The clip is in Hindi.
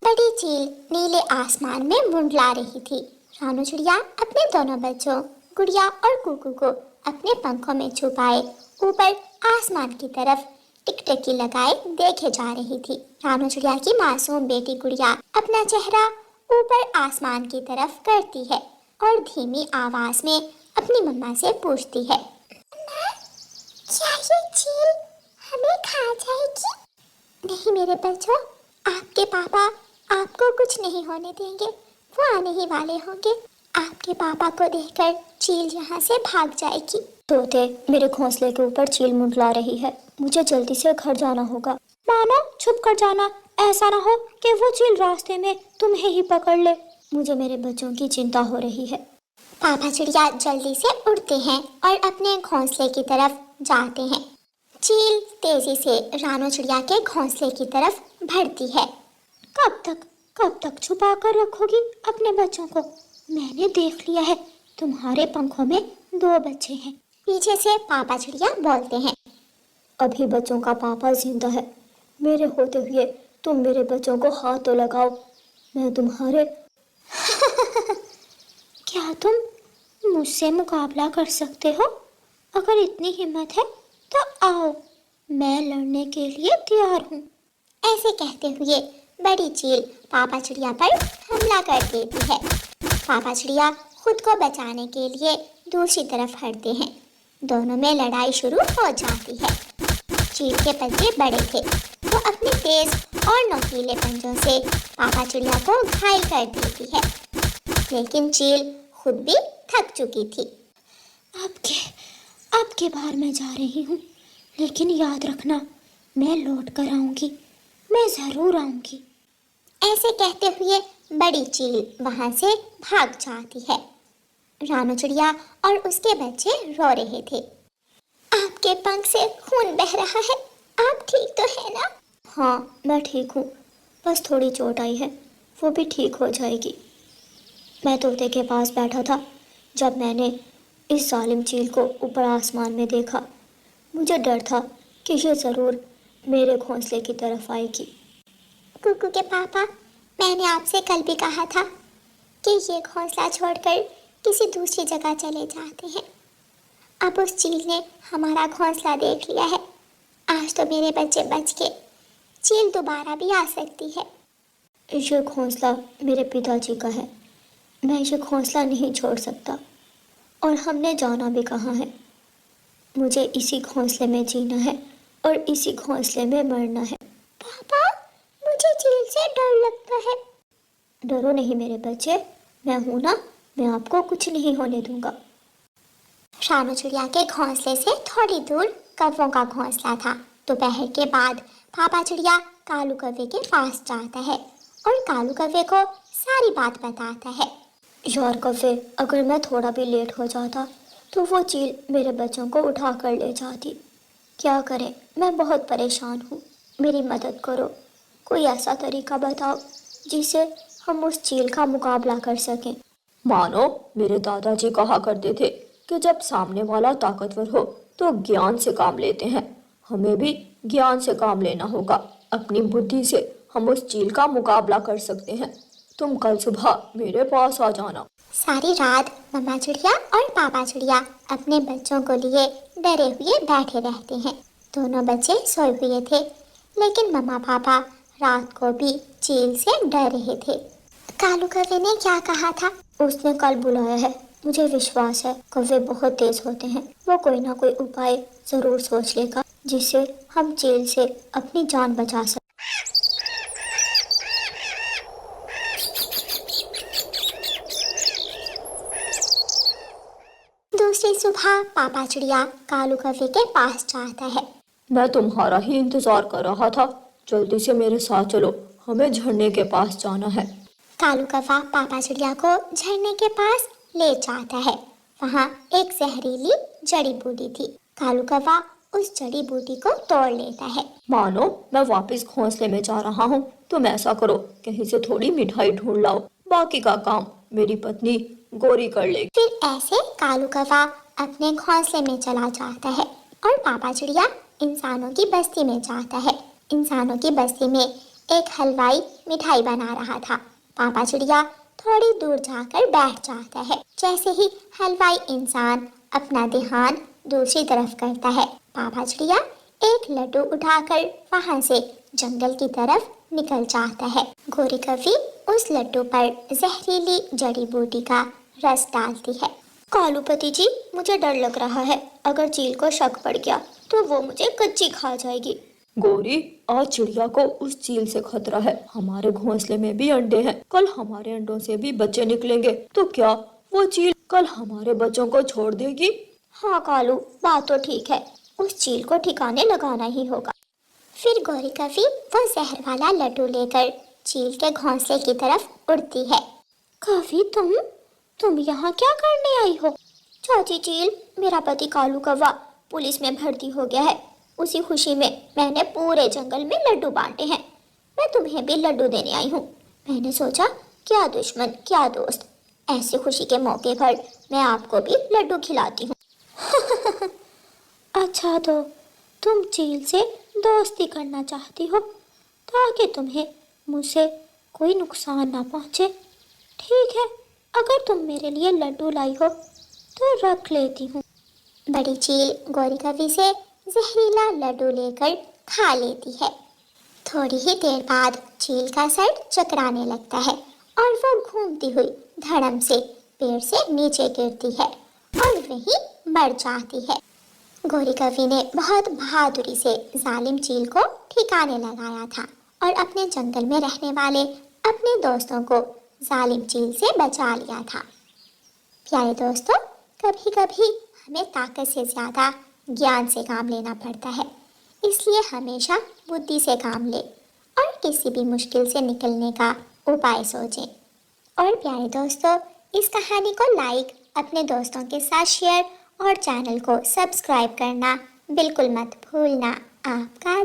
बड़ी चील नीले आसमान में मुंडला रही थी। रानू चिड़िया अपने दोनों बच्चों गुड़िया और कुकू को अपने पंखों में छुपाए ऊपर आसमान की तरफ टिकटिकी लगाए देखे जा रही थी। रानू चिड़िया की मासूम बेटी गुड़िया अपना चेहरा ऊपर आसमान की तरफ करती है और धीमी आवाज में अपनी मम्मा से पूछती है, क्या ये चील हमें खा जाएगी? नहीं मेरे बच्चों, आपके पापा आपको कुछ नहीं होने देंगे। वो आने ही वाले होंगे। आपके पापा को देखकर चील यहाँ से भाग जाएगी। तोते, मेरे घोंसले के ऊपर चील मुंडला रही है। मुझे जल्दी से घर जाना होगा। मानो छुप कर जाना, ऐसा ना हो कि वो चील रास्ते में तुम्हें ही पकड़ ले। मुझे मेरे बच्चों की चिंता हो रही है। पापा चिड़िया जल्दी से उड़ते हैं और अपने घोंसले की तरफ जाते हैं। चील तेजी से रानू चिड़िया के घोंसले की तरफ बढ़ती है। कब तक छुपा कर रखोगी अपने बच्चों को? मैंने देख लिया है, तुम्हारे पंखों में 2 बच्चे हैं। पीछे से पापा चिड़िया बोलते हैं, अभी बच्चों का पापा जिंदा है। मेरे होते हुए तुम मेरे बच्चों को हाथ तो लगाओ। मैं तुम्हारे क्या तुम मुझसे मुकाबला कर सकते हो? अगर इतनी हिम्मत है तो आओ, मैं लड़ने के लिए तैयार हूँ। ऐसे कहते हुए बड़ी चील पापा चिड़िया पर हमला कर देती है। पापा चिड़िया खुद को बचाने के लिए दूसरी तरफ हटते हैं। दोनों में लड़ाई शुरू हो जाती है। चील के पंजे बड़े थे, वो अपने तेज और नोकीले पंजों से पापा चिड़िया को घायल कर देती है, लेकिन चील खुद भी थक चुकी थी। अब के बार मैं जा रही हूँ, लेकिन याद रखना, मैं लौट कर आऊँगी। मैं ज़रूर आऊँगी। ऐसे कहते हुए बड़ी चील वहाँ से भाग जाती है। रानू चिड़िया और उसके बच्चे रो रहे थे। आपके पंख से खून बह रहा है, आप ठीक तो है ना? हाँ, मैं ठीक हूँ, बस थोड़ी चोट आई है, वो भी ठीक हो जाएगी। मैं तोते के पास बैठा था जब मैंने इस जालिम चील को ऊपर आसमान में देखा। मुझे डर था कि ये ज़रूर मेरे घोंसले की तरफ आएगी। कुकू के पापा, मैंने आपसे कल भी कहा था कि ये घोंसला छोड़कर किसी दूसरी जगह चले जाते हैं। अब उस चील ने हमारा घोंसला देख लिया है। आज तो मेरे बच्चे बच गए। चील दोबारा भी आ सकती है। ये घोंसला मेरे पिताजी का है। मैं ये घोंसला नहीं छोड़ सकता, और हमने जाना भी कहाँ है। मुझे इसी घोंसले में जीना है और इसी घोंसले में मरना है। पापा, मुझे चील से डर लगता है। डरो नहीं मेरे बच्चे, मैं हूँ ना, मैं आपको कुछ नहीं होने दूंगा। रानू चिड़िया के घोंसले से थोड़ी दूर कौवों का घोंसला था। दोपहर के बाद पापा चिड़िया कालू कौवे के पास जाता है और कालू कौवे को सारी बात बताता है। यार कौवे, अगर मैं थोड़ा भी लेट हो जाता तो वो चील मेरे बच्चों को उठा कर ले जाती। क्या करें, मैं बहुत परेशान हूँ। मेरी मदद करो, कोई ऐसा तरीका बताओ जिससे हम उस चील का मुकाबला कर सकें। मानो मेरे दादाजी कहा करते थे कि जब सामने वाला ताकतवर हो तो ज्ञान से काम लेते हैं। हमें भी ज्ञान से काम लेना होगा। अपनी बुद्धि से हम उस चील का मुकाबला कर सकते हैं। तुम कल सुबह मेरे पास आ जाना। सारी रात मम्मा चिड़िया और पापा चिड़िया अपने बच्चों को लिए डरे हुए बैठे रहते हैं। दोनों बच्चे सोए हुए थे, लेकिन मम्मा पापा रात को भी चील से डर रहे थे। कालू कौवे ने क्या कहा था? उसने कल बुलाया है। मुझे विश्वास है कौवे बहुत तेज होते हैं। वो कोई ना कोई उपाय जरूर सोच लेगा जिससे हम चील से अपनी जान बचा सकें। दूसरी सुबह पापा चिड़िया कालू कौवे के पास जाता है। मैं तुम्हारा ही इंतजार कर रहा था। जल्दी से मेरे साथ चलो, हमें झरने के पास जाना है। कालू कौवा पापा चिड़िया को झरने के पास ले जाता है। वहाँ एक जहरीली जड़ी बूटी थी। कालू कौवा उस जड़ी बूटी को तोड़ लेता है। मानो मैं वापस घोंसले में जा रहा हूँ। तुम ऐसा करो, कहीं से थोड़ी मिठाई ढूंढ लाओ। बाकी का काम मेरी पत्नी गोरी कर लेगी। फिर ऐसे कालू कौवा अपने घोंसले में चला जाता है और पापा चिड़िया इंसानों की बस्ती में जाता है। इंसानों की बस्ती में एक हलवाई मिठाई बना रहा था। पापा चिड़िया थोड़ी दूर जाकर बैठ जाता है। जैसे ही हलवाई इंसान अपना ध्यान दूसरी तरफ करता है, पापा चिड़िया एक लड्डू उठाकर वहां से जंगल की तरफ निकल जाता है। गोरी कवि उस लड्डू पर जहरीली जड़ी बूटी का रस डालती है। कालूपति जी, मुझे डर लग रहा है। अगर चील को शक पड़ गया तो वो मुझे कच्ची खा जाएगी। गोरी, आज चिड़िया को उस चील से खतरा है। हमारे घोंसले में भी अंडे हैं, कल हमारे अंडों से भी बच्चे निकलेंगे। तो क्या वो चील कल हमारे बच्चों को छोड़ देगी? हाँ कालू, बात तो ठीक है। उस चील को ठिकाने लगाना ही होगा। फिर गौरी कवि वो जहर वाला लड्डू लेकर चील के घोंसले की तरफ उड़ती है। कवि, तुम यहाँ क्या करने आई हो? चाची चील, मेरा पति कालू कौवा पुलिस में भर्ती हो गया है। उसी खुशी में मैंने पूरे जंगल में लड्डू बांटे हैं। मैं तुम्हें भी लड्डू देने आई हूँ। मैंने सोचा, क्या दुश्मन क्या दोस्त, ऐसी खुशी के मौके पर मैं आपको भी लड्डू खिलाती हूँ। अच्छा, तो तुम चील से दोस्ती करना चाहती हो ताकि तुम्हें मुझसे कोई नुकसान ना पहुँचे। ठीक है, अगर तुम मेरे लिए लड्डू लाई हो तो रख लेती हूँ। बड़ी चील गौरी कवि से जहरीला लड्डू लेकर खा लेती है। थोड़ी ही देर बाद चील का सर चकराने लगता है और वो घूमती हुई धड़म से पेड़ से नीचे गिरती है और वहीं मर जाती है। गौरी कवि ने बहुत बहादुरी से जालिम चील को ठिकाने लगाया था और अपने जंगल में रहने वाले अपने दोस्तों को जालिम चील से बचा लिया था। प्यारे दोस्तों, कभी कभी हमें ताकत से ज़्यादा ज्ञान से काम लेना पड़ता है, इसलिए हमेशा बुद्धि से काम ले और किसी भी मुश्किल से निकलने का उपाय सोचें। और प्यारे दोस्तों, इस कहानी को लाइक, अपने दोस्तों के साथ शेयर और चैनल को सब्सक्राइब करना बिल्कुल मत भूलना। आपका